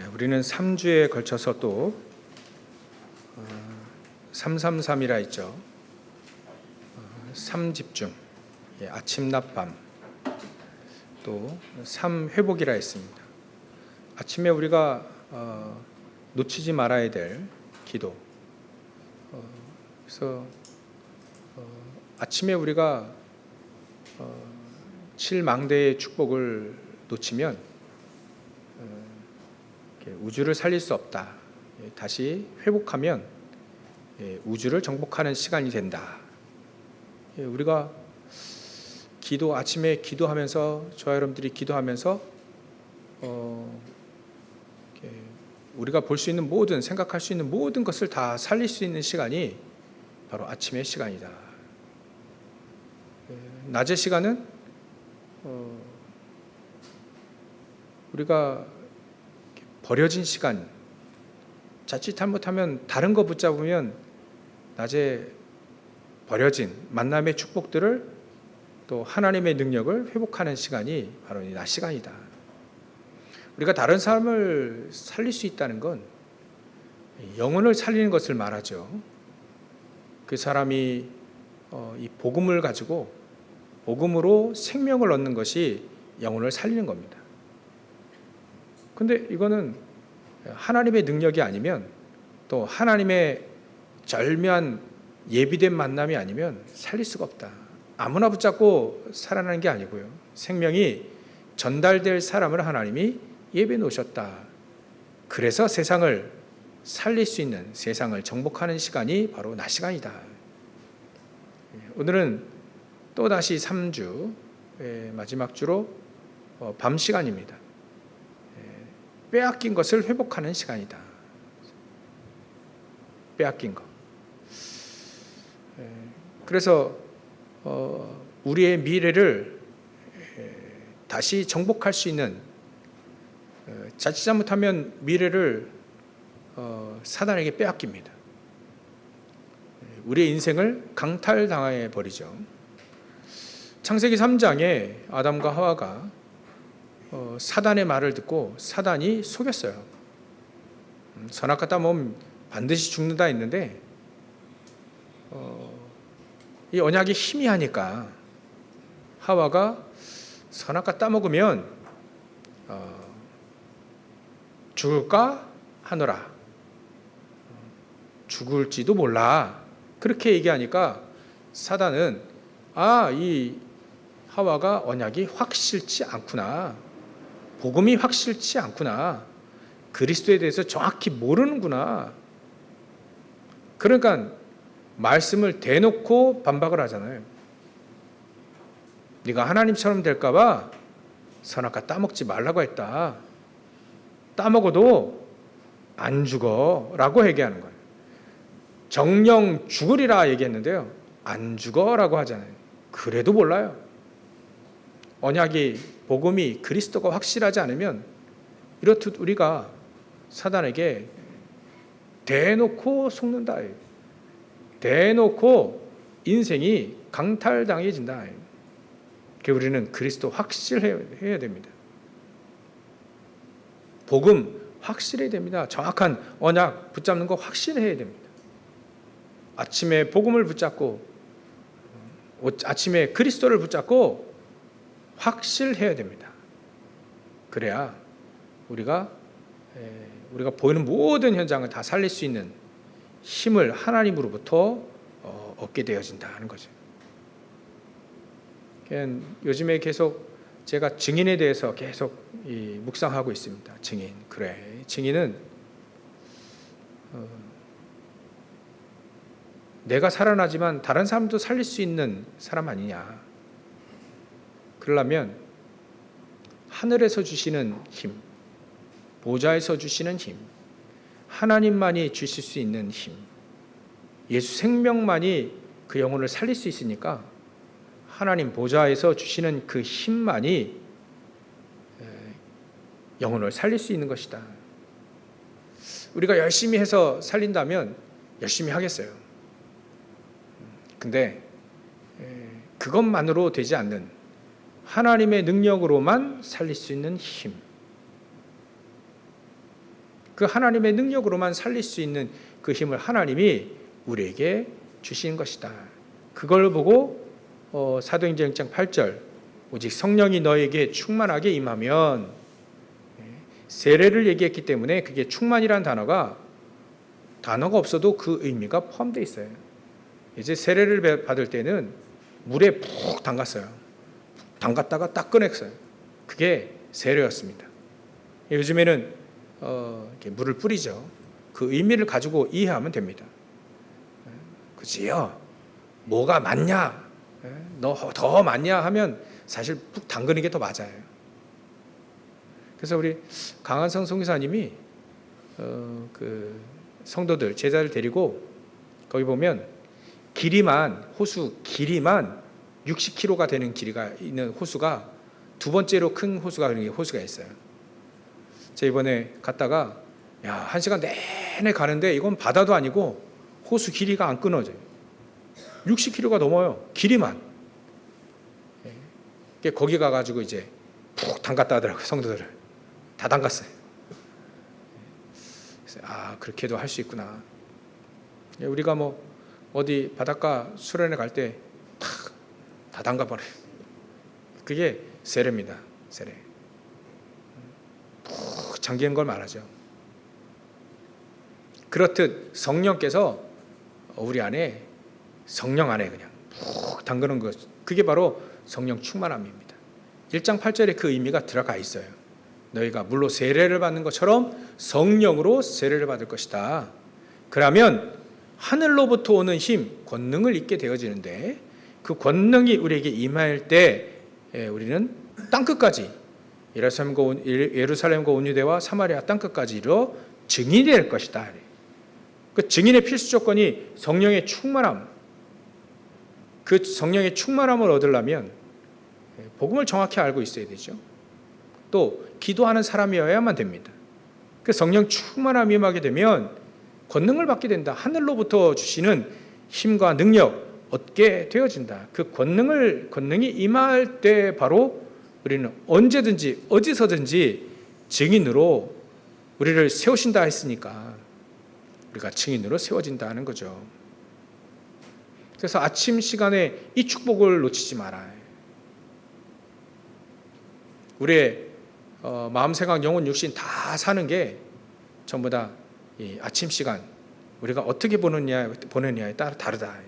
우리는 3주에 걸쳐서 또 333이라 했죠. 3집중, 아침 낮밤, 또 3회복이라 했습니다. 아침에 우리가 놓치지 말아야 될 기도. 그래서 아침에 우리가 7망대의 축복을 놓치면 우주를 살릴 수 없다. 다시 회복하면 우주를 정복하는 시간이 된다. 우리가 아침에 기도하면서, 저와 여러분들이 기도하면서 우리가 볼 수 있는 모든, 생각할 수 있는 모든 것을 다 살릴 수 있는 시간이 바로 아침의 시간이다. 낮의 시간은 우리가 버려진 시간, 자칫 잘못하면 다른 거 붙잡으면 낮에 버려진 만남의 축복들을, 또 하나님의 능력을 회복하는 시간이 바로 이 낮 시간이다. 우리가 다른 사람을 살릴 수 있다는 건 영혼을 살리는 것을 말하죠. 그 사람이 이 복음을 가지고 복음으로 생명을 얻는 것이 영혼을 살리는 겁니다. 근데 이거는 하나님의 능력이 아니면, 또 하나님의 절묘한 예비된 만남이 아니면 살릴 수가 없다. 아무나 붙잡고 살아나는 게 아니고요. 생명이 전달될 사람을 하나님이 예비해 놓으셨다. 그래서 세상을 살릴 수 있는, 세상을 정복하는 시간이 바로 낮 시간이다. 오늘은 또다시 3주 마지막 주로 밤 시간입니다. 빼앗긴 것을 회복하는 시간이다. 빼앗긴 것. 그래서 우리의 미래를 다시 정복할 수 있는, 자칫 잘못하면 미래를 사단에게 빼앗깁니다. 우리의 인생을 강탈당해 버리죠. 창세기 3장에 아담과 하와가 사단의 말을 듣고 사단이 속였어요. 선악과 따먹으면 반드시 죽는다 했는데 이 언약이 희미하니까 하와가 선악과 따먹으면 죽을까 하노라. 죽을지도 몰라. 그렇게 얘기하니까 사단은 이 하와가 언약이 확실치 않구나. 복음이 확실치 않구나. 그리스도에 대해서 정확히 모르는구나. 그러니까 말씀을 대놓고 반박을 하잖아요. 네가 하나님처럼 될까 봐 선악과 따먹지 말라고 했다. 따먹어도 안 죽어 라고 얘기하는 거예요. 정령 죽으리라 얘기했는데요, 안 죽어 라고 하잖아요. 그래도 몰라요. 언약이, 복음이, 그리스도가 확실하지 않으면 이렇듯 우리가 사단에게 대놓고 속는다. 대놓고 인생이 강탈당해진다. 우리는 그리스도 확실해야 됩니다. 복음 확실해야 됩니다. 정확한 언약 붙잡는 거 확실해야 됩니다. 아침에 복음을 붙잡고, 아침에 그리스도를 붙잡고 확실해야 됩니다. 그래야 우리가 보이는 모든 현장을 다 살릴 수 있는 힘을 하나님으로부터 얻게 되어진다는 거죠. 요즘에 계속 제가 증인에 대해서 계속 묵상하고 있습니다. 증인. 그래, 증인은 내가 살아나지만 다른 사람도 살릴 수 있는 사람 아니냐. 그러려면 하늘에서 주시는 힘, 보좌에서 주시는 힘, 하나님만이 주실 수 있는 힘, 예수 생명만이 그 영혼을 살릴 수 있으니까 하나님 보좌에서 주시는 그 힘만이 영혼을 살릴 수 있는 것이다. 우리가 열심히 해서 살린다면 열심히 하겠어요. 근데 그것만으로 되지 않는 하나님의 능력으로만 살릴 수 있는 힘, 그 하나님의 능력으로만 살릴 수 있는 그 힘을 하나님이 우리에게 주신 것이다. 그걸 보고 사도행전 1장 8절 오직 성령이 너에게 충만하게 임하면, 세례를 얘기했기 때문에 그게 충만이라는 단어가 없어도 그 의미가 포함되어 있어요. 이제 세례를 받을 때는 물에 푹 담갔어요. 담갔다가 딱 꺼냈어요. 그게 세례였습니다. 요즘에는 이렇게 물을 뿌리죠. 그 의미를 가지고 이해하면 됩니다. 그치요? 뭐가 맞냐? 너 더 맞냐 하면 사실 푹 담그는 게 더 맞아요. 그래서 우리 강한성 선교사님이 그 성도들 제자를 데리고 거기 보면 호수 길이만 60km가 되는 길이가 있는 호수가 두 번째로 큰 호수가 그런 게 호수가 있어요. 제가 이번에 갔다가 1시간 내내 가는데 이건 바다도 아니고 호수 길이가 안 끊어져요. 60km가 넘어요. 길이만. 거기 가가지고 이제 푹 담갔다 하더라고요. 성도들을 다 담갔어요. 그래서 그렇게도 할 수 있구나. 우리가 뭐 어디 바닷가 수련회 갈 때 다 담가버려요. 그게 세례입니다. 세례. 푹 잠기는 걸 말하죠. 그렇듯 성령께서 우리 안에, 성령 안에 그냥 푹 담그는 것, 그게 바로 성령 충만함입니다. 1장 8절에 그 의미가 들어가 있어요. 너희가 물로 세례를 받는 것처럼 성령으로 세례를 받을 것이다. 그러면 하늘로부터 오는 힘, 권능을 입게 되어지는데, 그 권능이 우리에게 임할 때 우리는 땅끝까지, 예루살렘과 온 유대와 사마리아 땅끝까지 이르러 증인이 될 것이다. 그 증인의 필수 조건이 성령의 충만함. 그 성령의 충만함을 얻으려면 복음을 정확히 알고 있어야 되죠. 또 기도하는 사람이어야만 됩니다. 그 성령 충만함이 임하게 되면 권능을 받게 된다. 하늘로부터 주시는 힘과 능력 얻게 되어진다. 그 권능이 임할 때 바로 우리는 언제든지 어디서든지 증인으로 우리를 세우신다 했으니까 우리가 증인으로 세워진다는 거죠. 그래서 아침 시간에 이 축복을 놓치지 말아요. 우리의 마음, 생각, 영혼, 육신 다 사는 게 전부 다 이 아침 시간 우리가 어떻게 보느냐에 따라 다르다.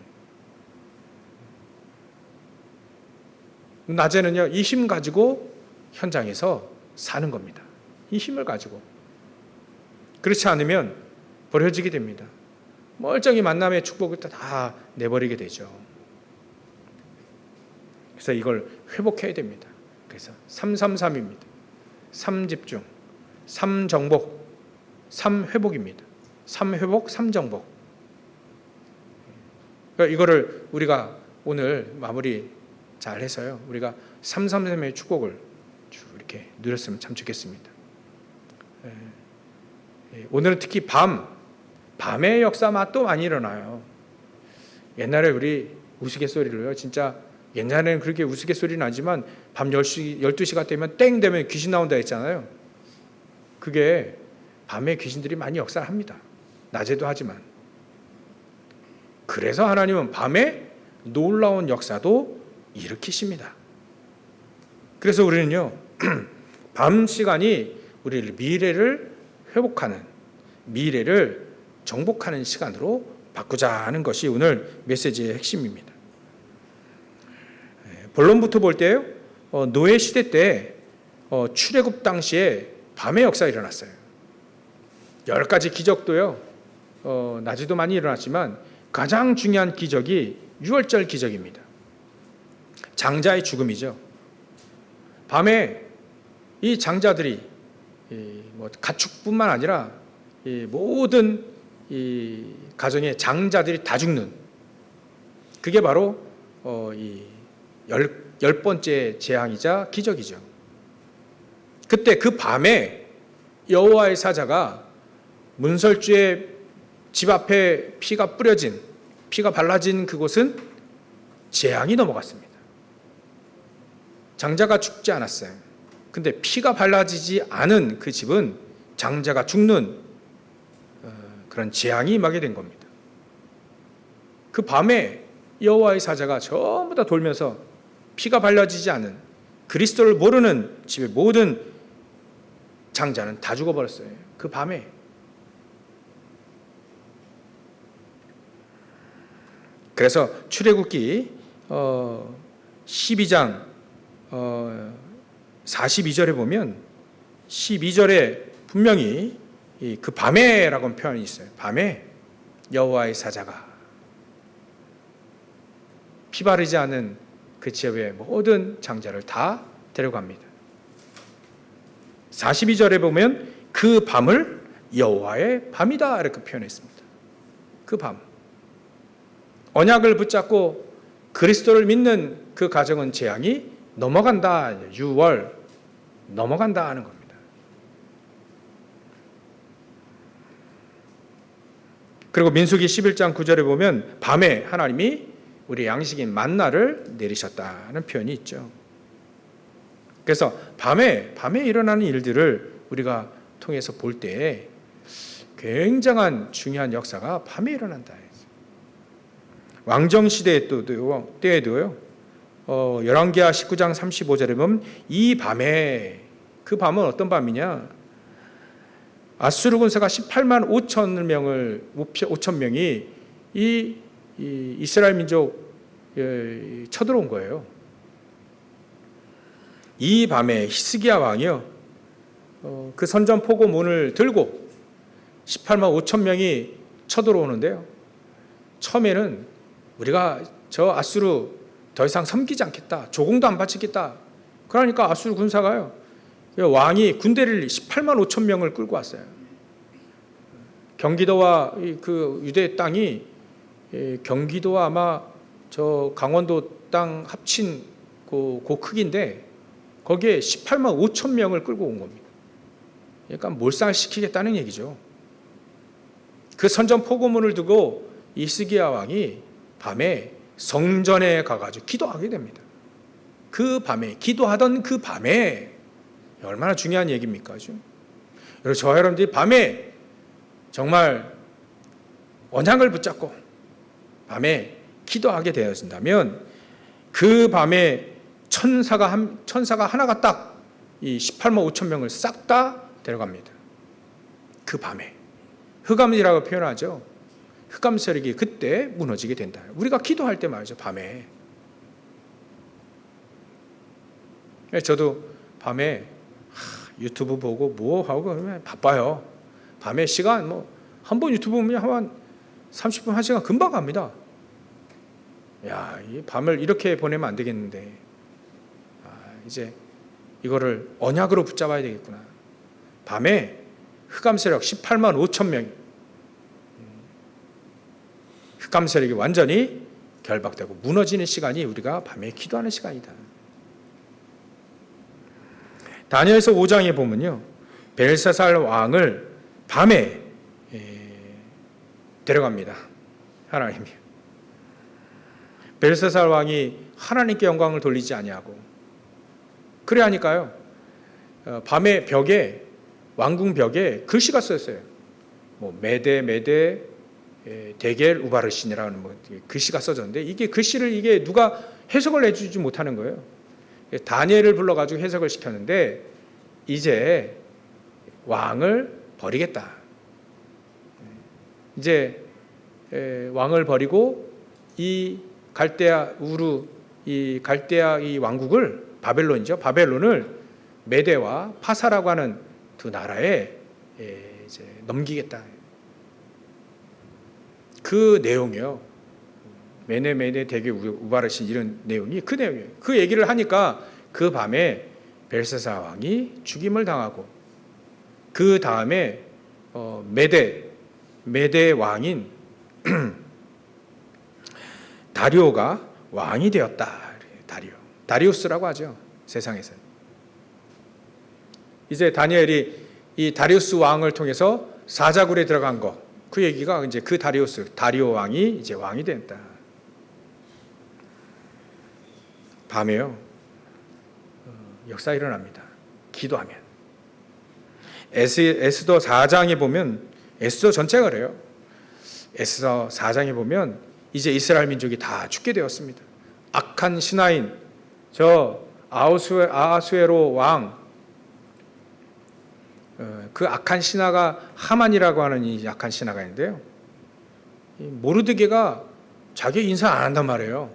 낮에는요, 이 힘 가지고 현장에서 사는 겁니다. 이 힘을 가지고. 그렇지 않으면 버려지게 됩니다. 멀쩡히 만남의 축복을 다 내버리게 되죠. 그래서 이걸 회복해야 됩니다. 그래서 333입니다. 3집중, 3정복, 3회복입니다. 3회복, 3정복. 그러니까 이거를 우리가 오늘 마무리 잘 해서요, 우리가 333의 축복을 쭉 이렇게 누렸으면 참 좋겠습니다. 오늘은 특히 밤의 역사 맛도 많이 일어나요. 옛날에 우리 우스갯소리로요, 진짜 옛날에는 그렇게 우스갯소리는 아니지만 밤 12시가 되면 땡 되면 귀신 나온다 했잖아요. 그게 밤에 귀신들이 많이 역사를 합니다. 낮에도 하지만. 그래서 하나님은 밤에 놀라운 역사도 일으키십니다. 그래서 우리는요, 밤 시간이 우리를 미래를 회복하는, 미래를 정복하는 시간으로 바꾸자 하는 것이 오늘 메시지의 핵심입니다. 본론부터 볼 때요, 노예 시대 때 출애굽 당시에 밤의 역사가 일어났어요. 10가지 기적도요, 낮에도 많이 일어났지만 가장 중요한 기적이 유월절 기적입니다. 장자의 죽음이죠. 밤에 이 장자들이 가축뿐만 아니라 모든 이 가정의 장자들이 다 죽는, 그게 바로 이 10번째 재앙이자 기적이죠. 그때 그 밤에 여호와의 사자가 문설주의 집 앞에 피가 발라진 그곳은 재앙이 넘어갔습니다. 장자가 죽지 않았어요. 근데 피가 발라지지 않은 그 집은 장자가 죽는 그런 재앙이 임하게 된 겁니다. 그 밤에 여호와의 사자가 전부 다 돌면서 피가 발라지지 않은 그리스도를 모르는 집의 모든 장자는 다 죽어버렸어요. 그 밤에. 그래서 출애굽기 12장 42절에 보면 12절에 분명히 그 밤에라고 표현이 있어요. 밤에 여호와의 사자가 피 바르지 않은 그 지역의 모든 장자를 다 데려갑니다. 42절에 보면 그 밤을 여호와의 밤이다 이렇게 표현했습니다. 그 밤. 언약을 붙잡고 그리스도를 믿는 그 가정은 재앙이 넘어간다. 6월 넘어간다 하는 겁니다. 그리고 민수기 11장 9절에 보면 밤에 하나님이 우리 양식인 만나를 내리셨다는 표현이 있죠. 그래서 밤에 일어나는 일들을 우리가 통해서 볼 때 굉장한 중요한 역사가 밤에 일어난다. 왕정 시대 때에도요. 열왕기하 19장 35절에 보면 이 밤에, 그 밤은 어떤 밤이냐? 아수르 군사가 18만 5천 명이 이 이스라엘 민족 쳐들어온 거예요. 이 밤에 히스기야 왕이요, 그 선전포고 문을 들고 18만 5천 명이 쳐들어오는데요. 처음에는 우리가 저 아수르 더 이상 섬기지 않겠다, 조공도 안 바치겠다. 그러니까 아수르 군사가요, 왕이 군대를 18만 5천 명을 끌고 왔어요. 경기도와 그 유대 땅이, 경기도와 아마 저 강원도 땅 합친 그 크기인데 거기에 18만 5천 명을 끌고 온 겁니다. 그러니까 몰살시키겠다는 얘기죠. 그 선전포고문을 두고 히스기야 왕이 밤에 성전에 가가지고 기도하게 됩니다. 그 밤에, 기도하던 그 밤에, 얼마나 중요한 얘기입니까? 그리고 저와 여러분들이 밤에 정말 언약을 붙잡고 밤에 기도하게 되어진다면 그 밤에 천사가 하나가 딱 이 18만 5천 명을 싹 다 데려갑니다. 그 밤에. 흑암이라고 표현하죠. 흑암 세력이 그때 무너지게 된다. 우리가 기도할 때 말이죠. 밤에. 저도 밤에 유튜브 보고 뭐 하고 그러면 바빠요. 밤에 시간 한 번 유튜브 보면 한 30분, 1시간 금방 갑니다. 야, 이 밤을 이렇게 보내면 안 되겠는데. 이제 이거를 언약으로 붙잡아야 되겠구나. 밤에 흑암 세력 18만 5천 명, 흑암 세력이 완전히 결박되고 무너지는 시간이 우리가 밤에 기도하는 시간이다. 다니엘서 5장에 보면요, 벨사살 왕을 밤에 데려갑니다. 하나님이. 벨사살 왕이 하나님께 영광을 돌리지 아니하고, 그래 하니까요, 밤에 벽에, 왕궁 벽에 글씨가 써있어요. 메데 데겔 우바르신이라는 글씨가 써졌는데, 이게 글씨를 이게 누가 해석을 해주지 못하는 거예요. 다니엘을 불러가지고 해석을 시켰는데, 이제 왕을 버리겠다. 이제 왕을 버리고 이 갈대아 우르, 이 갈대아 이 왕국을, 바벨론이죠. 바벨론을 메대와 파사라고 하는 두 나라에 이제 넘기겠다. 그 내용이요. 메네 대게 우바르신 이런 내용이 그 내용이에요. 그 얘기를 하니까 그 밤에 벨사살 왕이 죽임을 당하고, 그 다음에 메대 왕인 다리오가 왕이 되었다. 다리우스라고 하죠. 세상에서. 이제 다니엘이 이 다리우스 왕을 통해서 사자굴에 들어간 거, 그 얘기가 이제 그 다리오 왕이 이제 왕이 됐다. 밤에요, 역사 일어납니다. 기도하면. 에스더 4장에 보면 에스더 전체가 그래요. 에스더 4장에 보면 이제 이스라엘 민족이 다 죽게 되었습니다. 악한 신하인 저 아하수에로 왕, 그 악한 신하가 하만이라고 하는 이 악한 신하가 있는데요. 이 모르드게가 자기 인사 안 한단 말이에요.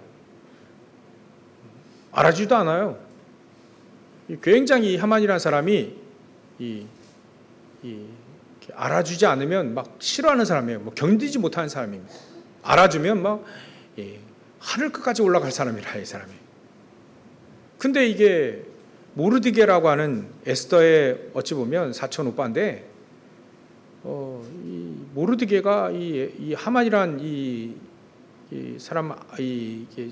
알아주지도 않아요. 굉장히 하만이라는 사람이 알아주지 않으면 막 싫어하는 사람이에요. 뭐 견디지 못하는 사람입니다. 알아주면 막 하늘 끝까지 올라갈 사람이라, 이 사람이. 근데 이게 모르드게라고 하는 에스더의 어찌 보면 사촌 오빠인데, 이 모르드게가 이 하만이란 이 사람, 이게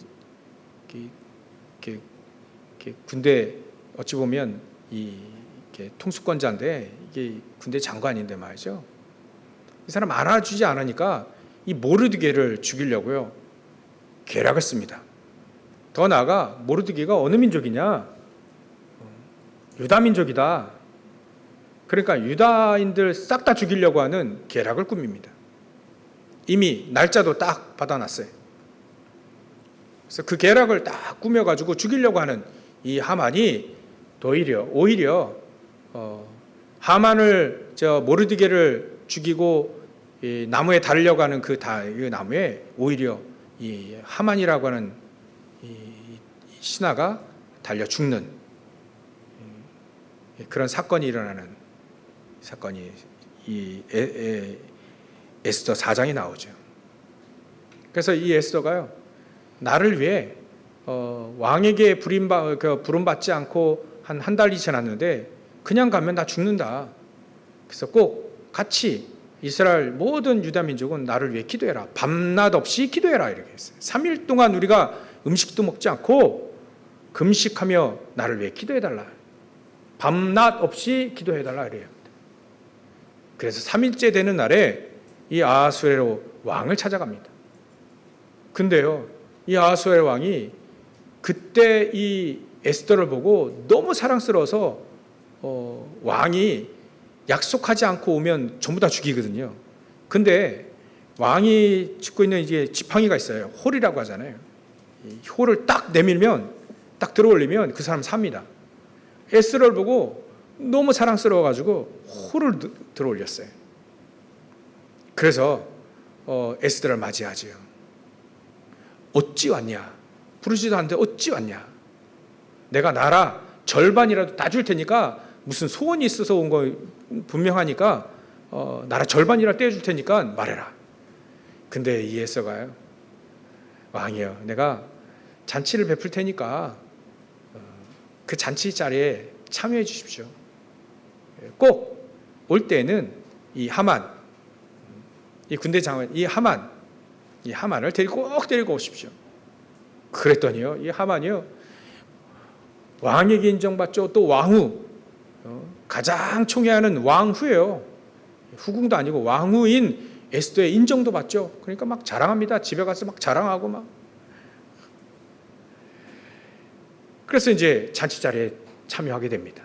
군대 어찌 보면 이게 통수권자인데, 이게 군대 장관인데 말이죠. 이 사람 알아주지 않으니까 이 모르드게를 죽이려고요, 계략을 씁니다. 더 나아가 모르드게가 어느 민족이냐? 유다 민족이다. 그러니까 유다인들 싹 다 죽이려고 하는 계략을 꾸밉니다. 이미 날짜도 딱 받아놨어요. 그래서 그 계략을 딱 꾸며가지고 죽이려고 하는 이 하만이 오히려 하만을 모르드게를 죽이고 이 나무에 달려고 하는 그 나무에 오히려 이 하만이라고 하는 이 신하가 달려 죽는 그런 사건이 일어나는 사건이 이 에스더 4장에 나오죠. 그래서 이 에스더가요, 나를 위해 왕에게 부름받지 않고 한 달이 지났는데 그냥 가면 나 죽는다. 그래서 꼭 같이 이스라엘 모든 유다 민족은 나를 위해 기도해라. 밤낮 없이 기도해라. 이렇게 했어요. 3일 동안 우리가 음식도 먹지 않고 금식하며 나를 위해 기도해달라. 밤낮 없이 기도해달라. 이래요. 그래서 3일째 되는 날에 이 아하수에로 왕을 찾아갑니다. 근데요, 이 아하수에로 왕이 그때 이 에스더를 보고 너무 사랑스러워서 왕이 약속하지 않고 오면 전부 다 죽이거든요. 근데 왕이 짓고 있는 이제 지팡이가 있어요. 홀이라고 하잖아요. 이 홀을 딱 내밀면, 딱 들어올리면 그 사람 삽니다. 에스더를 보고 너무 사랑스러워가지고 홀을 들어올렸어요. 그래서 에스더를 맞이하지요. 어찌 왔냐? 부르지도 않는데 어찌 왔냐? 내가 나라 절반이라도 다 줄 테니까, 무슨 소원이 있어서 온 거 분명하니까 나라 절반이라도 떼줄 테니까 말해라. 근데 이 에스더가요, 왕이요, 내가 잔치를 베풀 테니까 그 잔치 자리에 참여해 주십시오. 꼭 올 때는 이 하만, 이 군대 장관, 이 하만을 꼭 데리고 오십시오. 그랬더니요, 이 하만이요, 왕에게 인정받죠. 또 왕후, 가장 총애하는 왕후예요. 후궁도 아니고 왕후인 에스더의 인정도 받죠. 그러니까 막 자랑합니다. 집에 가서 막 자랑하고 막. 그래서 이제 잔치 자리에 참여하게 됩니다.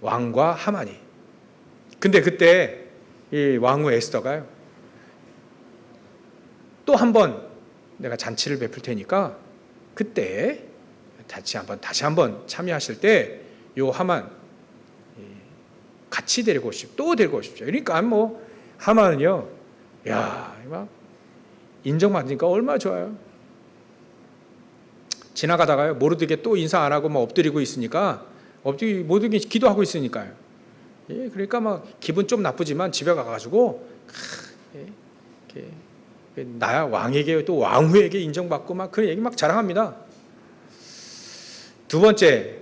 왕과 하만이. 근데 그때 이 왕후 에스더가요, 또 한 번 내가 잔치를 베풀 테니까 그때 다시 한번 참여하실 때 요 하만 같이 데리고 오십시오. 또 데리고 오십시오. 그러니까 뭐 하만은요, 야, 막 인정받으니까 얼마나 좋아요. 지나가다가요, 모르드게 또 인사 안 하고 막 엎드리고 있으니까, 모르드게 기도하고 있으니까요. 예, 그러니까 막 기분 좀 나쁘지만 집에 가가지고 나야 왕에게 또 왕후에게 인정받고 막 그런 얘기 막 자랑합니다. 두 번째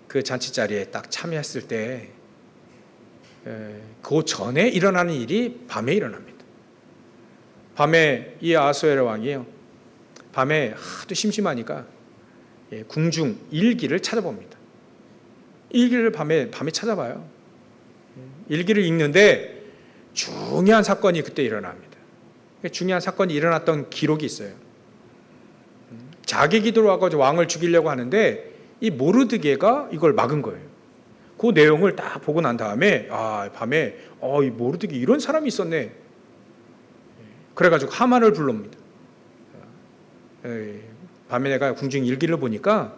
그 잔치 자리에 딱 참여했을 때, 그 전에 일어나는 일이 밤에 일어납니다. 밤에 이 아하수에로 왕이요, 밤에 하도 심심하니까 궁중 일기를 찾아봅니다. 일기를 밤에 찾아봐요. 일기를 읽는데 중요한 사건이 그때 일어납니다. 중요한 사건이 일어났던 기록이 있어요. 자기 기도로 하고 왕을 죽이려고 하는데 이 모르드게가 이걸 막은 거예요. 그 내용을 딱 보고 난 다음에, 아, 밤에 이 모르드게 이런 사람이 있었네. 그래가지고 하만을 불러옵니다. 밤에 내가 궁중 일기를 보니까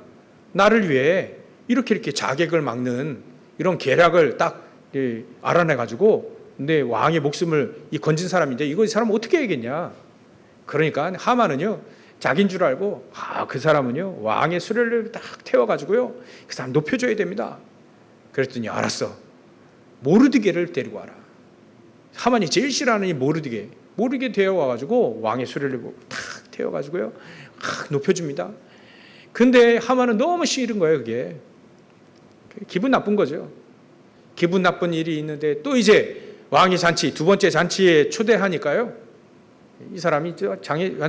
나를 위해 이렇게 자객을 막는 이런 계략을 딱 알아내가지고 내 왕의 목숨을 건진 사람인데 이 사람 어떻게 해야겠냐. 그러니까 하만은요 자기인 줄 알고 그 사람은요 왕의 수레를 딱 태워가지고요 그 사람 높여줘야 됩니다. 그랬더니 알았어. 모르드게를 데리고 와라. 하만이 제일 싫어하는 이 모르드게 데려와가지고 왕의 수레를 탁 태워가지고요 높여줍니다. 근데 하만은 너무 싫은 거예요. 그게 기분 나쁜 거죠. 기분 나쁜 일이 있는데 또 이제 왕의 잔치, 두 번째 잔치에 초대하니까요 이 사람이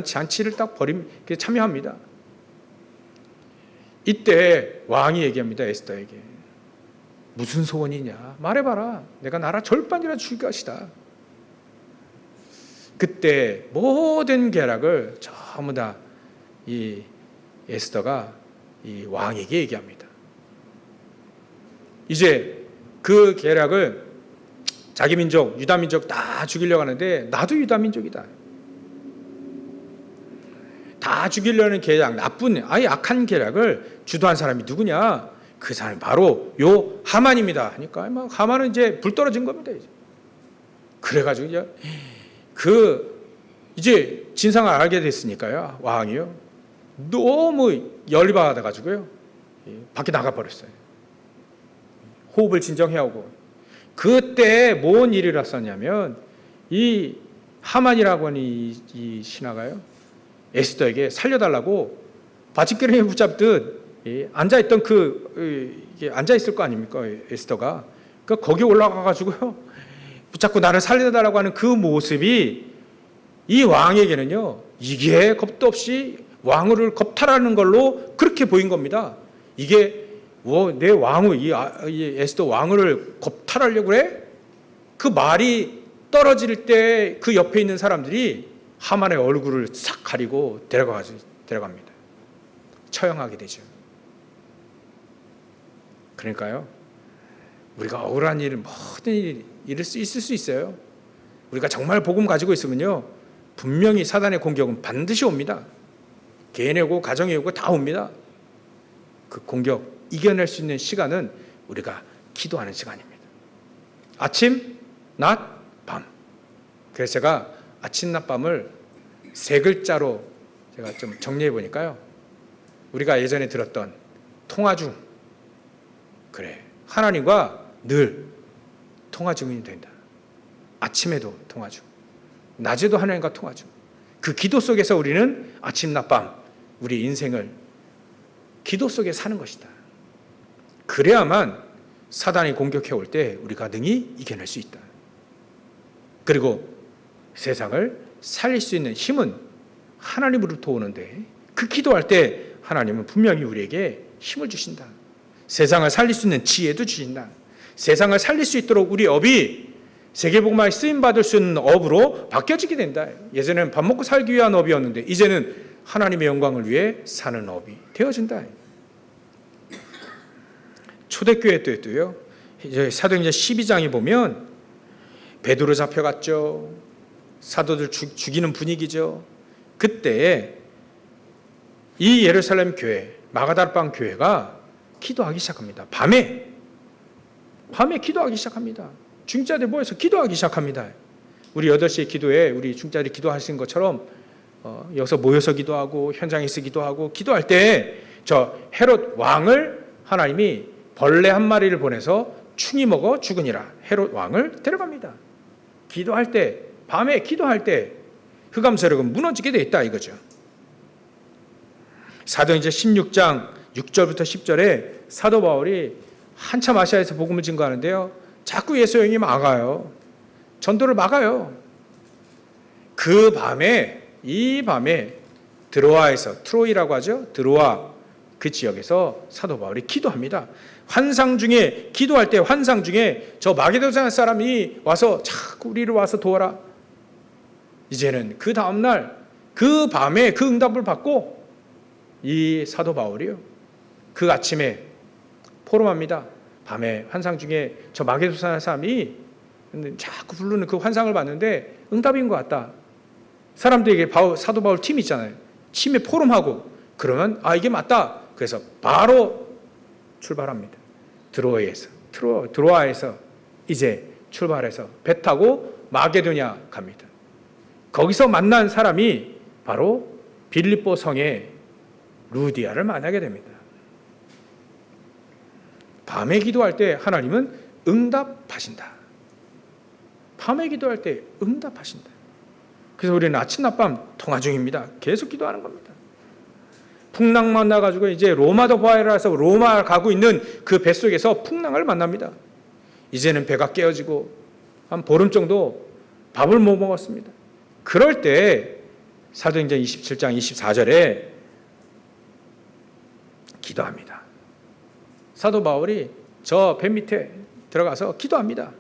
잔치를 딱 참여합니다. 이때 왕이 얘기합니다. 에스더에게 무슨 소원이냐 말해봐라. 내가 나라 절반이라 줄 것이다. 그때 모든 계략을 전부 다 이 에스더가 이 왕에게 얘기합니다. 이제 그 계략을 자기 민족, 유다 민족 다 죽이려고 하는데 나도 유다 민족이다. 다 죽이려는 계략, 나쁜 아예 악한 계략을 주도한 사람이 누구냐? 그 사람이 바로 요 하만입니다. 하니까 하만은 이제 불 떨어진 겁니다. 그래가지고 이제 진상을 알게 됐으니까요. 왕이요. 너무 열받아가지고요. 밖에 나가버렸어요. 호흡을 진정해야 하고. 그때 뭔 일이 일어났었냐면 이 하만이라고 하는 이 신하가요. 에스더에게 살려달라고 바짓기름에 붙잡듯 앉아있던 앉아있을 거 아닙니까? 에스더가. 그러니까 거기 올라가가지고요. 붙잡고 나를 살려달라고 하는 그 모습이 이 왕에게는요. 이게 겁도 없이 왕을 겁탈하는 걸로 그렇게 보인 겁니다. 이게 내 왕을 이 에스더 왕을 겁탈하려고 그래? 그 말이 떨어질 때 그 옆에 있는 사람들이 하만의 얼굴을 싹 가리고 데려갑니다. 처형하게 되죠. 그러니까요. 우리가 억울한 일은 모든 일이 있을 수 있어요. 우리가 정말 복음 가지고 있으면요. 분명히 사단의 공격은 반드시 옵니다. 개인이 오고 가정이 오고 다 옵니다. 그 공격 이겨낼 수 있는 시간은 우리가 기도하는 시간입니다. 아침, 낮, 밤. 그래서 제가 아침, 낮, 밤을 세 글자로 제가 좀 정리해 보니까요. 우리가 예전에 들었던 통화 중. 그래. 하나님과 늘 통화 중이 된다. 아침에도 통화 중. 낮에도 하나님과 통화 중. 그 기도 속에서 우리는 아침, 낮, 밤 우리 인생을 기도 속에 사는 것이다. 그래야만 사단이 공격해 올 때 우리가 능히 이겨낼 수 있다. 그리고 세상을 살릴 수 있는 힘은 하나님으로부터 오는데 그 기도할 때 하나님은 분명히 우리에게 힘을 주신다. 세상을 살릴 수 있는 지혜도 주신다. 세상을 살릴 수 있도록 우리 업이 세계복음화에 쓰임받을 수 있는 업으로 바뀌어지게 된다. 예전에는 밥 먹고 살기 위한 업이었는데 이제는 하나님의 영광을 위해 사는 업이 되어진다. 초대교회 때도요. 이제 사도행전 12장에 보면 베드로 잡혀갔죠. 사도들 죽이는 분위기죠. 그때 이 예루살렘 교회, 마가다락방 교회가 기도하기 시작합니다. 밤에 기도하기 시작합니다. 중자들 모여서 기도하기 시작합니다. 우리 8시에 기도에 우리 중자들이 기도하신 것처럼 여기서 모여서 기도하고 현장에서 기도하고 기도할 때 저 헤롯 왕을 하나님이 벌레 한 마리를 보내서 충이 먹어 죽으니라. 헤롯 왕을 데려갑니다. 기도할 때 밤에 기도할 때 흑암 세력은 무너지게 돼 있다 이거죠. 사도행전 16장 6절부터 10절에 사도 바울이 한참 아시아에서 복음을 증거하는데요. 자꾸 예수 영이 막아요. 전도를 막아요. 그 밤에 이 밤에 드로아에서 트로이라고 하죠. 드로아 그 지역에서 사도 바울이 기도합니다. 환상 중에 기도할 때 환상 중에 저 마게도냐 사람이 와서 자꾸 우리를 와서 도와라. 이제는 그 다음 날 그 밤에 그 응답을 받고 이 사도 바울이요. 그 아침에 포럼합니다. 밤에 환상 중에 저 마게도냐 사람이 자꾸 부르는 그 환상을 봤는데 응답인 것 같다. 사람들에게 사도 바울 팀이 있잖아요. 팀에 포럼하고 그러면 이게 맞다. 그래서 바로 출발합니다. 드로아에서 이제 출발해서 배 타고 마게도냐 갑니다. 거기서 만난 사람이 바로 빌립보 성의 루디아를 만나게 됩니다. 밤에 기도할 때 하나님은 응답하신다. 밤에 기도할 때 응답하신다. 그래서 우리는 아침 낮밤 통화 중입니다. 계속 기도하는 겁니다. 풍랑 만나가지고 이제 로마도 바이라서 로마 가고 있는 그 뱃속에서 풍랑을 만납니다. 이제는 배가 깨어지고 한 보름 정도 밥을 못 먹었습니다. 그럴 때 사도행전 27장 24절에 기도합니다. 사도 바울이 저 배 밑에 들어가서 기도합니다.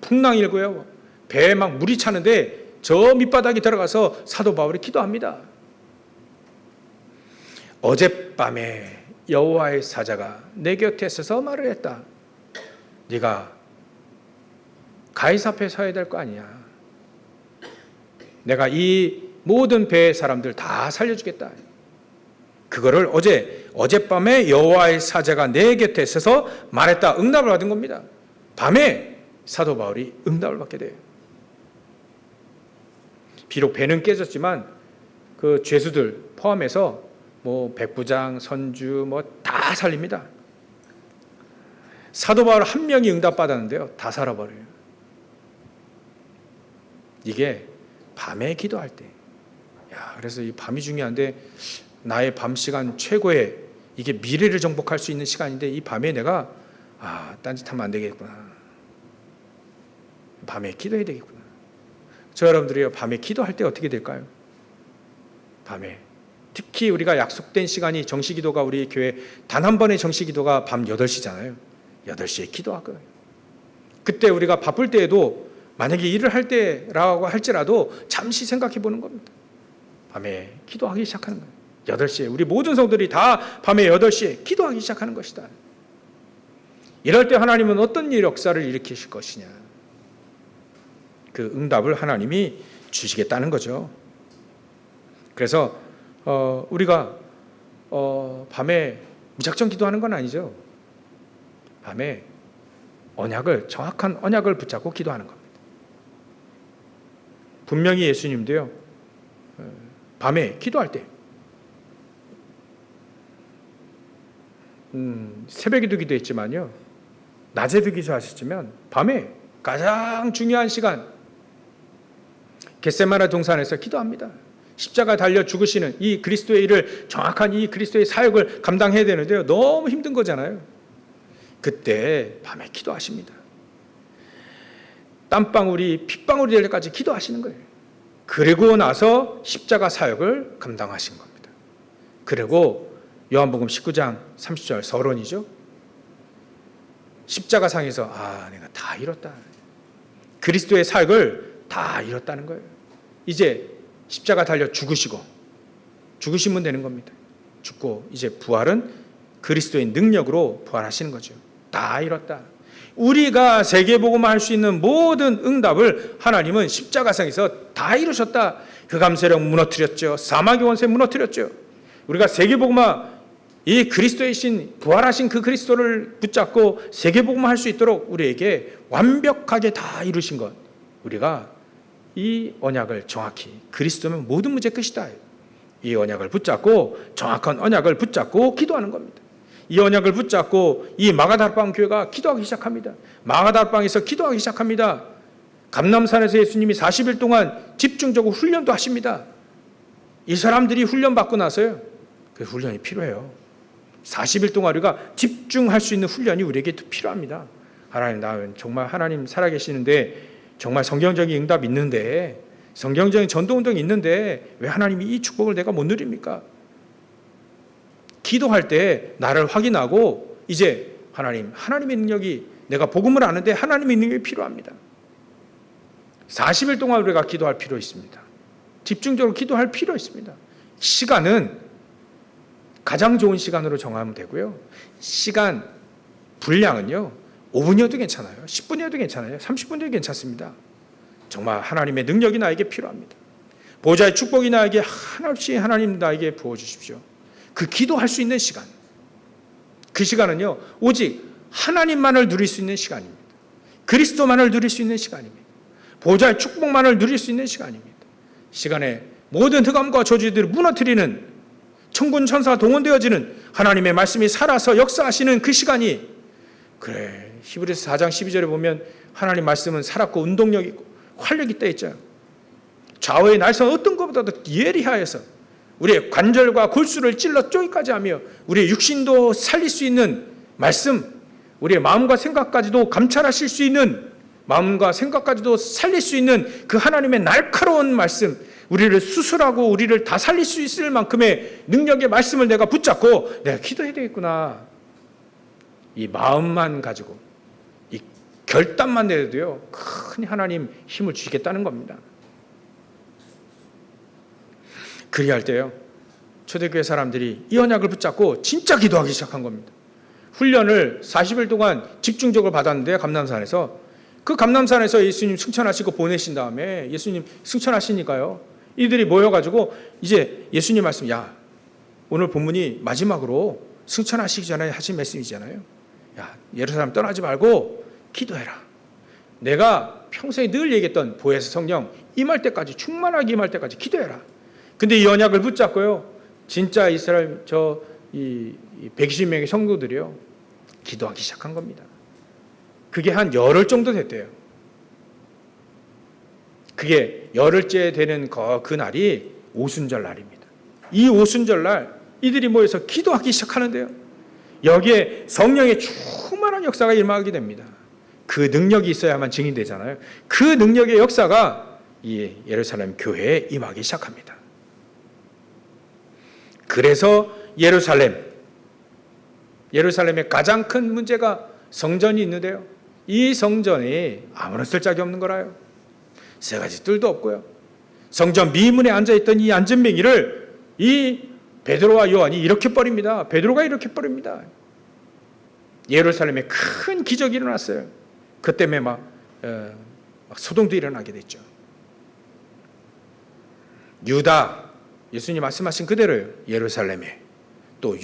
풍랑이 일고요. 배에 막 물이 차는데 저 밑바닥에 들어가서 사도 바울이 기도합니다. 어젯밤에 여호와의 사자가 내 곁에 서서 말을 했다. 네가 가이사 앞에 서야 될 거 아니야. 내가 이 모든 배의 사람들 다 살려주겠다. 그거를 어젯밤에 여호와의 사자가 내 곁에 서서 말했다. 응답을 받은 겁니다. 밤에 사도 바울이 응답을 받게 돼요. 비록 배는 깨졌지만 그 죄수들 포함해서 백부장, 선주 다 살립니다. 사도 바울 한 명이 응답받았는데요. 다 살아버려요. 이게 밤에 기도할 때. 그래서 이 밤이 중요한데 나의 밤 시간 최고의 이게 미래를 정복할 수 있는 시간인데 이 밤에 내가 딴짓하면 안 되겠구나. 밤에 기도해야 되겠구나. 저 여러분들이요, 밤에 기도할 때 어떻게 될까요? 밤에 특히 우리가 약속된 시간이 정시기도가 우리 교회 단 한 번의 정시기도가 밤 8시잖아요. 8시에 기도할 거예요. 그때 우리가 바쁠 때에도 만약에 일을 할 때라고 할지라도 잠시 생각해 보는 겁니다. 밤에 기도하기 시작하는 거예요. 8시에 우리 모든 성들이 다 밤에 8시에 기도하기 시작하는 것이다. 이럴 때 하나님은 어떤 역사를 일으키실 것이냐. 그 응답을 하나님이 주시겠다는 거죠. 그래서 우리가 밤에 무작정 기도하는 건 아니죠. 밤에 정확한 언약을 붙잡고 기도하는 겁니다. 분명히 예수님도요, 밤에 기도할 때 새벽에도 기도했지만요, 낮에도 기도하셨지만 밤에 가장 중요한 시간 겟세마네 동산에서 기도합니다. 십자가 달려 죽으시는 이 그리스도의 일을 정확한 이 그리스도의 사역을 감당해야 되는데요, 너무 힘든 거잖아요. 그때 밤에 기도하십니다. 땀방울이 핏방울이 될 때까지 기도하시는 거예요. 그리고 나서 십자가 사역을 감당하신 겁니다. 그리고 요한복음 19장 30절 서론이죠. 십자가상에서 내가 다 이뤘다. 그리스도의 사역을 다 이뤘다는 거예요. 이제 십자가 달려 죽으시면 되는 겁니다. 죽고 이제 부활은 그리스도의 능력으로 부활하시는 거죠. 다 이뤘다. 우리가 세계복음을 할 수 있는 모든 응답을 하나님은 십자가상에서 다 이루셨다. 그 감세력 무너뜨렸죠. 사마귀 원세 무너뜨렸죠. 우리가 세계복음화 이 그리스도의 신 부활하신 그 그리스도를 붙잡고 세계복음화 할 수 있도록 우리에게 완벽하게 다 이루신 것, 우리가 이 언약을 정확히 그리스도면 모든 문제 끝이다. 이 언약을 붙잡고 정확한 언약을 붙잡고 기도하는 겁니다. 이 언약을 붙잡고 이 마가다락방 교회가 기도하기 시작합니다. 마가다락방에서 기도하기 시작합니다. 감람산에서 예수님이 40일 동안 집중적으로 훈련도 하십니다. 이 사람들이 훈련받고 나서요, 그 훈련이 필요해요. 40일 동안 우리가 집중할 수 있는 훈련이 우리에게 필요합니다. 하나님, 나 정말 하나님 살아계시는데 정말 성경적인 응답 있는데, 성경적인 전도운동이 있는데 왜 하나님이 이 축복을 내가 못 누립니까? 기도할 때 나를 확인하고 이제 하나님의 능력이, 내가 복음을 아는데 하나님의 능력이 필요합니다. 40일 동안 우리가 기도할 필요 있습니다. 집중적으로 기도할 필요 있습니다. 시간은 가장 좋은 시간으로 정하면 되고요. 시간 분량은요, 5분이어도 괜찮아요. 10분이어도 괜찮아요. 30분이어도 괜찮습니다. 정말 하나님의 능력이 나에게 필요합니다. 보좌의 축복이 나에게 한없이 하나님 나에게 부어주십시오. 그 기도할 수 있는 시간, 그 시간은요 오직 하나님만을 누릴 수 있는 시간입니다. 그리스도만을 누릴 수 있는 시간입니다. 보좌의 축복만을 누릴 수 있는 시간입니다. 시간에 모든 흑암과 저주들을 무너뜨리는 천군 천사가 동원되어지는 하나님의 말씀이 살아서 역사하시는 그 시간이, 그래 히브리서 4장 12절에 보면 하나님 말씀은 살았고 운동력 있고 활력 있다 했잖아요. 좌우의 날선 어떤 것보다도 예리하여서 우리의 관절과 골수를 찔러 쪼기까지 하며 우리의 육신도 살릴 수 있는 말씀, 우리의 마음과 생각까지도 감찰하실 수 있는, 마음과 생각까지도 살릴 수 있는 그 하나님의 날카로운 말씀, 우리를 수술하고 우리를 다 살릴 수 있을 만큼의 능력의 말씀을 내가 붙잡고 내가 기도해야 되겠구나, 이 마음만 가지고 이 결단만 내도요 큰 하나님 힘을 주시겠다는 겁니다. 그리할 때요 초대교회 사람들이 이 언약을 붙잡고 진짜 기도하기 시작한 겁니다. 훈련을 40일 동안 집중적으로 받았는데 감람산에서, 그 감람산에서 예수님 승천하시고 보내신 다음에 예수님 승천하시니까요 이들이 모여가지고 이제 예수님 말씀, 야 오늘 본문이 마지막으로 승천하시기 전에 하신 말씀이잖아요. 야 예루살렘 떠나지 말고 기도해라. 내가 평소에 늘 얘기했던 보혜사 성령 임할 때까지, 충만하게 임할 때까지 기도해라. 근데 이 언약을 붙잡고요 진짜 이스라엘 이 120명의 성도들이요 기도하기 시작한 겁니다. 그게 한 열흘 정도 됐대요. 그게 열흘째 되는 그 날이 오순절 날입니다. 이 오순절 날 이들이 모여서 기도하기 시작하는데요 여기에 성령의 충만한 역사가 임하게 됩니다. 그 능력이 있어야만 증인되잖아요. 그 능력의 역사가 이 예루살렘 교회에 임하기 시작합니다. 그래서 예루살렘의 가장 큰 문제가 성전이 있는데요 이 성전이 아무런 쓸데기 없는 거라요. 세 가지 뜰도 없고요. 성전 미문에 앉아있던 이 안전뱅이를 이 베드로와 요한이 이렇게 버립니다. 베드로가 이렇게 버립니다. 예루살렘에 큰 기적이 일어났어요. 그 때문에 막 소동도 일어나게 됐죠. 유다, 예수님 말씀하신 그대로요. 예루살렘에 또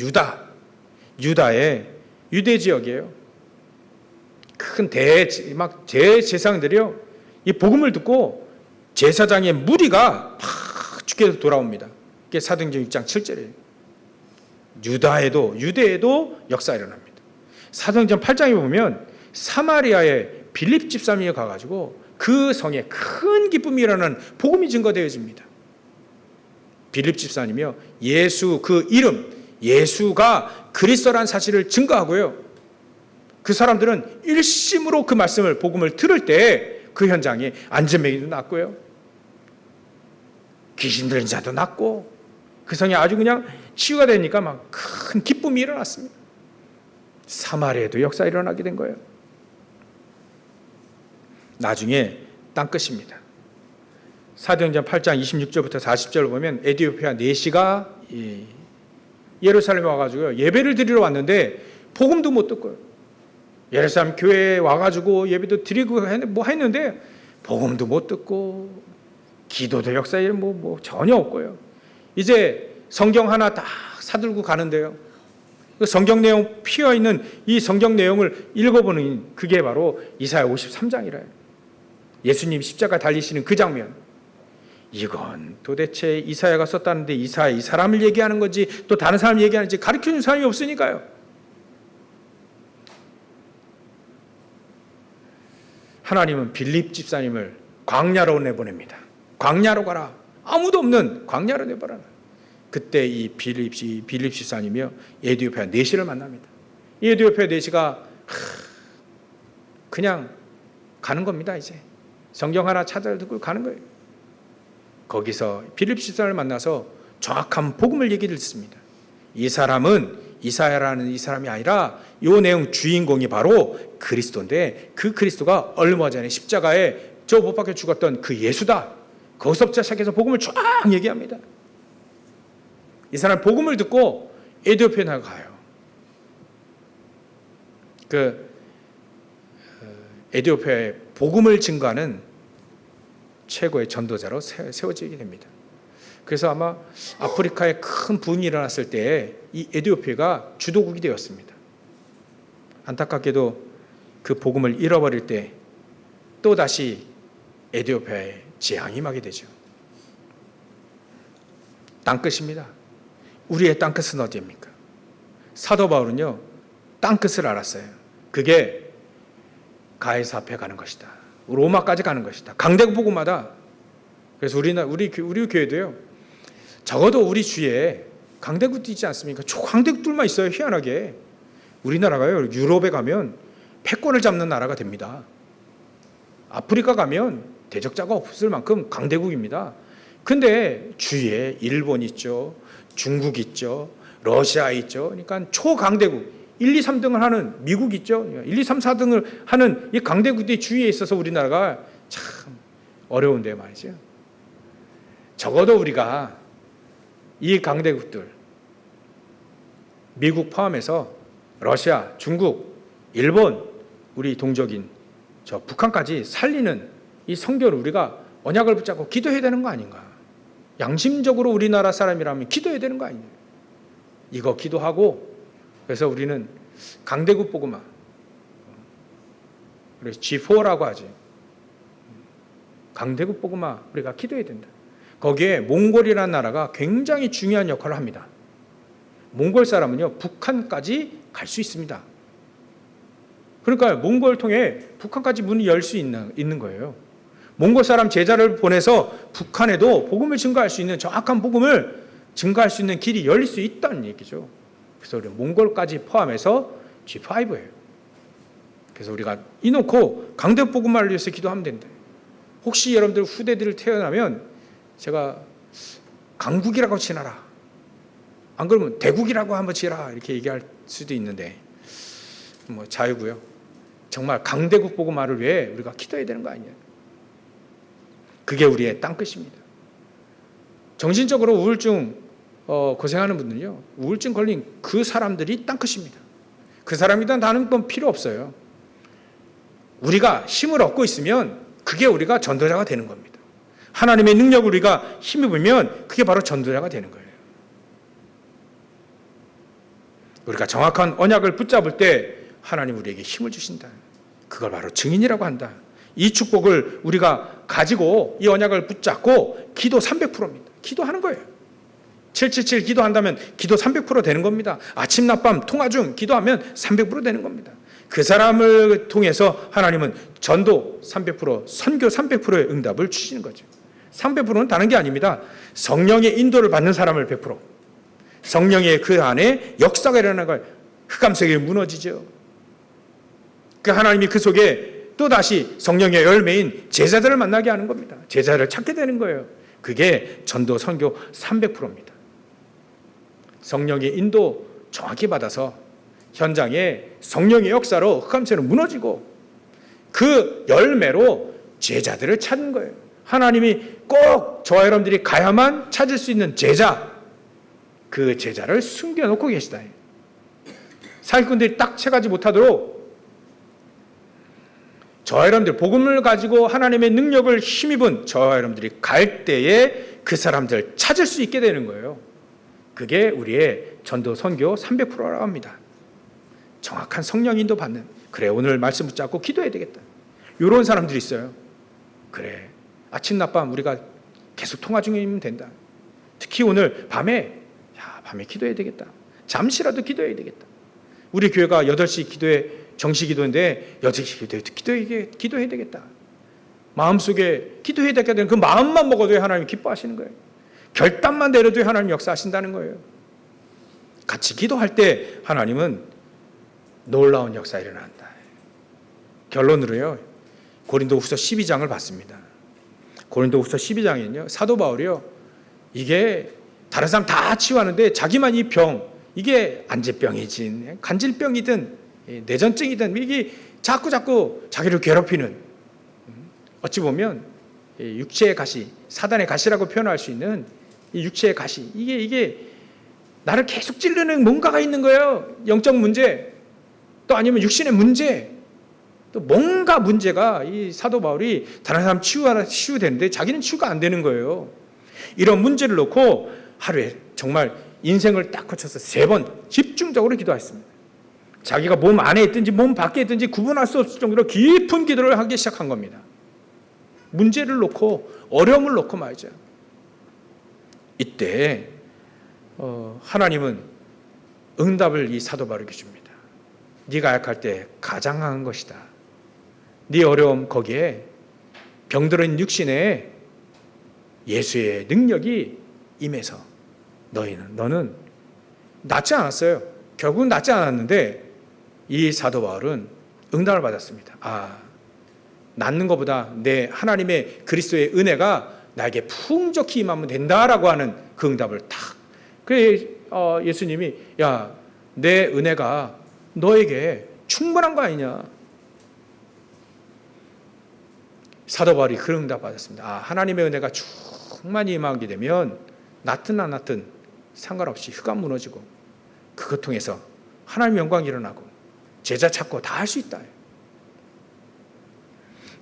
유다의 유대 지역이에요. 큰 대제사장들이요 이 복음을 듣고 제사장의 무리가 막 주께서 돌아옵니다. 그게 사도행전 6장 7절이에요. 유대에도 역사가 일어납니다. 사도행전 8장에 보면 사마리아의 빌립 집사님이 가가지고 그 성에 큰 기쁨이 일어나는 복음이 증거되어집니다. 빌립 집사님이요 예수 그 이름, 예수가 그리스도라는 사실을 증거하고요 그 사람들은 일심으로 그 말씀을, 복음을 들을 때 그 현장에 안전뱅이도 났고요 귀신 들린 자도 났고 그 성이 아주 그냥 치유가 되니까 막 큰 기쁨이 일어났습니다. 사마리아에도 역사가 일어나게 된 거예요. 나중에 땅끝입니다. 사도행전 8장 26절부터 40절을 보면 에디오피아 내시가 예루살렘에 와가지고 예배를 드리러 왔는데 복음도 못 듣고요. 예루살렘 교회에 와가지고 예배도 드리고 뭐 했는데 복음도 못 듣고 기도도 역사에 전혀 없고요. 이제 성경 하나 딱 사들고 가는데요. 그 성경 내용 피어 있는 이 성경 내용을 읽어보는 그게 바로 이사야 53장이래요. 예수님 십자가 달리시는 그 장면. 이건 도대체 이사야가 썼다는데 이사야 이 사람을 얘기하는 건지 또 다른 사람을 얘기하는지 가르쳐주는 사람이 없으니까요. 하나님은 빌립 집사님을 광야로 내보냅니다. 광야로 가라. 아무도 없는 광야로 내버려라. 그때 이 빌립 집사님이요 에디오피아 내시를 만납니다. 이 에디오피아 내시가 그냥 가는 겁니다. 이제 성경 하나 찾아듣고 가는 거예요. 거기서 빌립 집사를 만나서 정확한 복음을 얘기를 듣습니다. 이 사람은 이사야라는 이 사람이 아니라 이 내용 주인공이 바로 그리스도인데 그 그리스도가 얼마 전에 십자가에 저 못 박혀 죽었던 그 예수다. 거기서부터 시작해서 복음을 쫙 얘기합니다. 이 사람 복음을 듣고 에디오피아에 나가요. 에디오피아에 복음을 증거하는 최고의 전도자로 세워지게 됩니다. 그래서 아마 아프리카에 큰 분이 일어났을 때 이 에티오피아가 주도국이 되었습니다. 안타깝게도 그 복음을 잃어버릴 때 또다시 에티오피아에 재앙이 임하게 되죠. 땅끝입니다. 우리의 땅끝은 어디입니까? 사도 바울은요, 땅끝을 알았어요. 그게 가이사 앞에 가는 것이다. 로마까지 가는 것이다. 강대국 복음마다. 그래서 우리 교회도요, 적어도 우리 주위에 강대국도 있지 않습니까? 강대국들만 있어요. 희한하게. 우리나라가요, 유럽에 가면 패권을 잡는 나라가 됩니다. 아프리카 가면 대적자가 없을 만큼 강대국입니다. 근데 주위에 일본 있죠, 중국 있죠, 러시아 있죠. 그러니까 초강대국, 1, 2, 3등을 하는 미국 있죠. 1, 2, 3, 4등을 하는 이 강대국들이 주위에 있어서 우리나라가 참 어려운데 말이죠. 적어도 우리가 이 강대국들, 미국 포함해서 러시아, 중국, 일본, 우리 동족인 저 북한까지 살리는 이 성교를 우리가 언약을 붙잡고 기도해야 되는 거 아닌가? 양심적으로 우리나라 사람이라면 기도해야 되는 거 아니냐? 이거 기도하고, 그래서 우리는 강대국 복음화, 그래서 G4라고 하지. 강대국 복음화 우리가 기도해야 된다. 거기에 몽골이라는 나라가 굉장히 중요한 역할을 합니다. 몽골 사람은요, 북한까지 갈 수 있습니다. 그러니까 몽골을 통해 북한까지 문이 열 수 있는 거예요. 몽골 사람 제자를 보내서 북한에도 복음을 증거할 수 있는, 정확한 복음을 증거할 수 있는 길이 열릴 수 있다는 얘기죠. 그래서 우리 몽골까지 포함해서 G5예요. 그래서 우리가 이놓고 강대국 복음화를 위해서 기도하면 된다. 혹시 여러분들 후대들을 태어나면 제가 강국이라고 지나라, 안 그러면 대국이라고 한번 지라, 이렇게 얘기할 수도 있는데 뭐 자유고요. 정말 강대국 복음화를 위해 우리가 기도해야 되는 거 아니냐. 그게 우리의 땅끝입니다. 정신적으로 우울증 고생하는 분들요, 우울증 걸린 그 사람들이 땅끝입니다. 그 사람이든 다른 건 필요 없어요. 우리가 힘을 얻고 있으면 그게 우리가 전도자가 되는 겁니다. 하나님의 능력을 우리가 힘입으면 그게 바로 전도자가 되는 거예요. 우리가 정확한 언약을 붙잡을 때 하나님 우리에게 힘을 주신다. 그걸 바로 증인이라고 한다. 이 축복을 우리가 가지고 이 언약을 붙잡고 기도 300%입니다. 기도하는 거예요. 777 기도한다면 기도 300% 되는 겁니다. 아침 낮밤 통화 중 기도하면 300% 되는 겁니다. 그 사람을 통해서 하나님은 전도 300%, 선교 300%의 응답을 주시는 거죠. 300%는 다른 게 아닙니다. 성령의 인도를 받는 사람을 100%, 성령의 그 안에 역사가 일어나는 걸 흑암석이 무너지죠. 그 하나님이 그 속에 또다시 성령의 열매인 제자들을 만나게 하는 겁니다. 제자를 찾게 되는 거예요. 그게 전도 선교 300%입니다. 성령의 인도 정확히 받아서 현장에 성령의 역사로 흑암석은 무너지고 그 열매로 제자들을 찾는 거예요. 하나님이 꼭 저와 여러분들이 가야만 찾을 수 있는 제자, 그 제자를 숨겨놓고 계시다. 사기꾼들이 딱 채가지 못하도록 저와 여러분들 복음을 가지고 하나님의 능력을 힘입은 저와 여러분들이 갈 때에 그 사람들 찾을 수 있게 되는 거예요. 그게 우리의 전도 선교 300%라고 합니다. 정확한 성령 인도 받는, 그래 오늘 말씀 붙잡고 기도해야 되겠다, 이런 사람들이 있어요. 그래 아침 낮밤 우리가 계속 통화 중이면 된다. 특히 오늘 밤에 기도해야 되겠다. 잠시라도 기도해야 되겠다. 우리 교회가 8시 기도회 정시 기도인데 8시 기도해야 되겠다. 마음속에 기도해야 되겠다는 그 마음만 먹어도 하나님 기뻐하시는 거예요. 결단만 내려도 하나님 역사하신다는 거예요. 같이 기도할 때 하나님은 놀라운 역사 일어난다. 결론으로요, 고린도후서 12장을 봤습니다. 고린도후서 12장에는요, 사도 바울이요, 이게 다른 사람 다 치유하는데 자기만 이 병, 이게 안제병이든 간질병이든 내전증이든 이게 자꾸 자기를 괴롭히는, 어찌 보면 육체의 가시, 사단의 가시라고 표현할 수 있는 이 육체의 가시, 이게 나를 계속 찌르는 뭔가가 있는 거예요. 영적 문제, 또 아니면 육신의 문제, 또 뭔가 문제가 이 사도 바울이 다른 사람 치유되는데 자기는 치유가 안 되는 거예요. 이런 문제를 놓고 하루에 정말 인생을 딱 거쳐서 3번 집중적으로 기도했습니다. 자기가 몸 안에 있든지 몸 밖에 있든지 구분할 수 없을 정도로 깊은 기도를 하기 시작한 겁니다. 문제를 놓고 어려움을 놓고 말이죠. 이때 하나님은 응답을 이 사도 바울에게 줍니다. 네가 약할 때 가장 강한 것이다. 네 어려움 거기에 병들은 육신에 예수의 능력이 임해서 너는 낫지 않았어요. 결국은 낫지 않았는데 이 사도 바울은 응답을 받았습니다. 낫는 것보다 내 하나님의 그리스도의 은혜가 나에게 풍족히 임하면 된다라고 하는 그 응답을 탁. 그래 예수님이 내 은혜가 너에게 충분한 거 아니냐. 사도 바울이 그 응답 받았습니다. 하나님의 은혜가 충만히 임하게 되면 낫든 안 낫든 상관없이 흑암 무너지고 그것 통해서 하나님의 영광이 일어나고 제자 찾고 다 할 수 있다.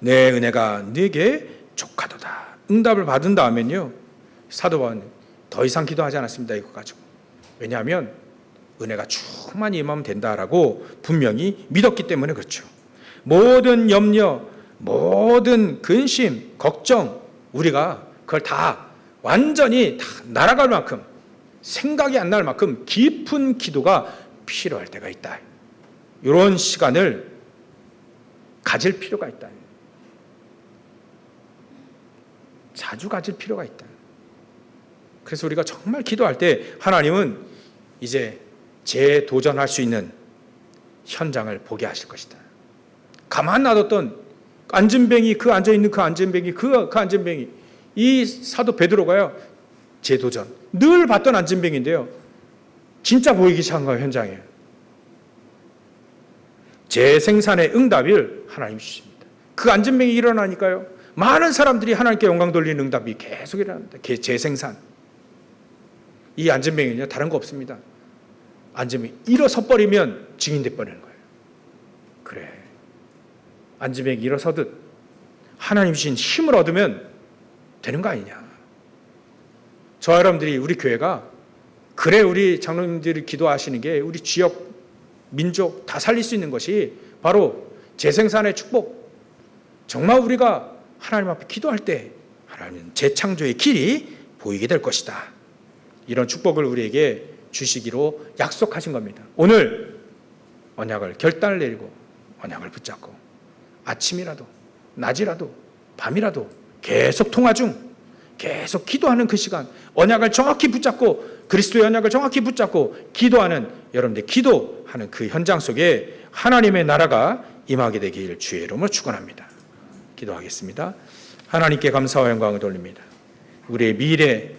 내 은혜가 네게 족하도다. 응답을 받은 다음엔요, 사도 바울은 더 이상 기도하지 않았습니다. 이거 가지고. 왜냐하면 은혜가 충만히 임하면 된다라고 분명히 믿었기 때문에 그렇죠. 모든 염려, 모든 근심, 걱정, 우리가 그걸 다 완전히 다 날아갈 만큼, 생각이 안 날 만큼 깊은 기도가 필요할 때가 있다. 이런 시간을 가질 필요가 있다. 자주 가질 필요가 있다. 그래서 우리가 정말 기도할 때 하나님은 이제 재도전할 수 있는 현장을 보게 하실 것이다. 가만 놔뒀던 안전뱅이, 그 앉아있는 그 안전뱅이, 그 안전뱅이, 이 사도 베드로가요, 재도전. 늘 봤던 안전뱅인데요, 진짜 보이기 시작한 거예요, 현장에. 재생산의 응답을 하나님 주십니다. 그 안전뱅이 일어나니까요, 많은 사람들이 하나님께 영광 돌리는 응답이 계속 일어납니다. 재생산. 이 안전뱅이는요, 다른 거 없습니다. 안전뱅이 일어서 버리면 증인돼 버리는 거예요. 그래, 안전뱅이 일어서듯 하나님 주신 힘을 얻으면 되는 거 아니냐. 저와 여러분들이, 우리 교회가, 그래 우리 장로님들이 기도하시는 게 우리 지역, 민족 다 살릴 수 있는 것이 바로 재생산의 축복. 정말 우리가 하나님 앞에 기도할 때 하나님은 재창조의 길이 보이게 될 것이다. 이런 축복을 우리에게 주시기로 약속하신 겁니다. 오늘 언약을 결단을 내리고 언약을 붙잡고 아침이라도 낮이라도 밤이라도 계속 통화 중 계속 기도하는 그 시간, 언약을 정확히 붙잡고 그리스도의 언약을 정확히 붙잡고 기도하는, 여러분들 기도하는 그 현장 속에 하나님의 나라가 임하게 되길 주의 이름으로 축원합니다. 기도하겠습니다. 하나님께 감사와 영광을 돌립니다. 우리의 미래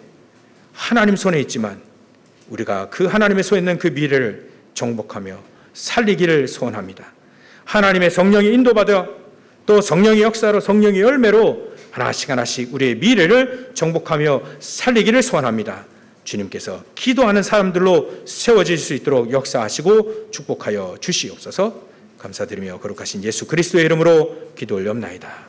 하나님 손에 있지만 우리가 그 하나님의 손에 있는 그 미래를 정복하며 살리기를 소원합니다. 하나님의 성령이 인도받아 또 성령의 역사로, 성령의 열매로 하나씩 하나씩 우리의 미래를 정복하며 살리기를 소원합니다. 주님께서 기도하는 사람들로 세워질 수 있도록 역사하시고 축복하여 주시옵소서. 감사드리며 거룩하신 예수 그리스도의 이름으로 기도 올려옵나이다.